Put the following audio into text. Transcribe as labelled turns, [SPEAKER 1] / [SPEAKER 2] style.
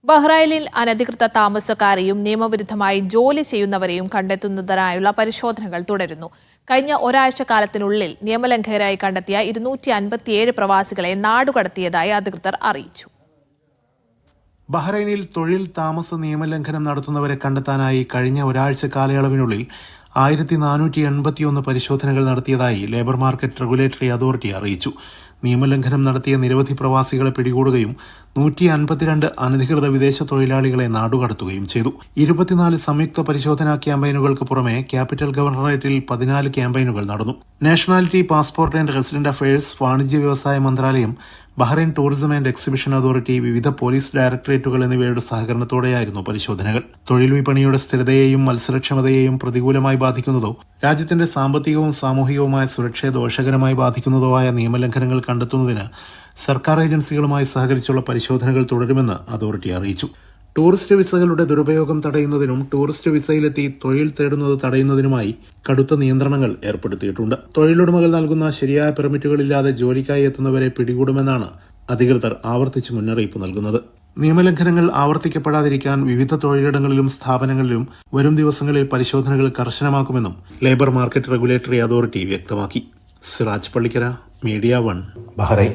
[SPEAKER 1] ബഹ്റൈനിൽ അനധികൃത താമസക്കാരെയും നിയമവിരുദ്ധമായി ജോലി ചെയ്യുന്നവരെയും കണ്ടെത്തുന്നതിനായുള്ള പരിശോധനകൾ തുടരുന്നു. കഴിഞ്ഞ ഒരാഴ്ച കാലത്തിനുള്ളിൽ നിയമലംഘകരായി കണ്ടെത്തിയ 257 പ്രവാസികളെ നാടുകടത്തിയതായി അധികൃതർ അറിയിച്ചു.
[SPEAKER 2] ബഹ്റൈനിൽ തൊഴിൽ താമസ നിയമലംഘനം നടത്തുന്നവരെ കണ്ടെത്താനായി കഴിഞ്ഞ ഒരാഴ്ച കാലയളവിനുള്ളിൽ 1481 പരിശോധനകൾ നടത്തിയതായി ലേബർ മാർക്കറ്റ് റെഗുലേറ്ററി അതോറിറ്റി അറിയിച്ചു. നിയമലംഘനം നടത്തിയ നിരവധി പ്രവാസികളെ പിടികൂടുകയും 152 അനധികൃത വിദേശ തൊഴിലാളികളെ നാടുകടത്തുകയും ചെയ്തു. 24 സംയുക്ത പരിശോധനാ ക്യാമ്പയിനുകൾക്ക് പുറമെ ക്യാപിറ്റൽ ഗവർണറേറ്റിൽ 14 ക്യാമ്പയിനുകൾ നടന്നു. Nationality, passport and resident affairs, വാണിജ്യ വ്യവസായ മന്ത്രാലയം, Bahrain tourism and exhibition authority, വിവിധ പോലീസ് ഡയറക്ടറേറ്റുകൾ എന്നിവയുടെ സഹകരണത്തോടെയായിരുന്നു പരിശോധനകൾ. തൊഴിൽ വിപണിയുടെ സ്ഥിരതയെയും മത്സരക്ഷമതയെയും പ്രതികൂലമായി ബാധിക്കുന്നതോ രാജ്യത്തിന്റെ സാമ്പത്തികവും സാമൂഹികവുമായ സുരക്ഷയെ ദോഷകരമായി ബാധിക്കുന്നതോ ആയ നിയമലംഘനങ്ങൾ കണ്ടെത്തുന്നതിന് സർക്കാർ ഏജൻസികളുമായി സഹകരിച്ചുള്ള പരിശോധനകൾ തുടരുമെന്ന് അതോറിറ്റി അറിയിച്ചു. ടൂറിസ്റ്റ് വിസകളുടെ ദുരുപയോഗം തടയുന്നതിനും ടൂറിസ്റ്റ് വിസയിലെത്തി തൊഴിൽ തേടുന്നത് തടയുന്നതിനുമായി കടുത്ത നിയന്ത്രണങ്ങൾ ഏർപ്പെടുത്തിയിട്ടുണ്ട്. തൊഴിലുടമകൾ നൽകുന്ന ശരിയായ പെർമിറ്റുകളില്ലാതെ ജോലിക്കായി എത്തുന്നവരെ പിടികൂടുമെന്നാണ് അധികൃതർ ആവർത്തിച്ച് മുന്നറിയിപ്പ് നൽകുന്നത്. നിയമലംഘനങ്ങൾ ആവർത്തിക്കപ്പെടാതിരിക്കാൻ വിവിധ തൊഴിലിടങ്ങളിലും സ്ഥാപനങ്ങളിലും വരും ദിവസങ്ങളിൽ പരിശോധനകൾ കർശനമാക്കുമെന്നും ലേബർ മാർക്കറ്റ് റെഗുലേറ്ററി അതോറിറ്റി വ്യക്തമാക്കി. Siraj Pallikkara, media 1, Bahrain.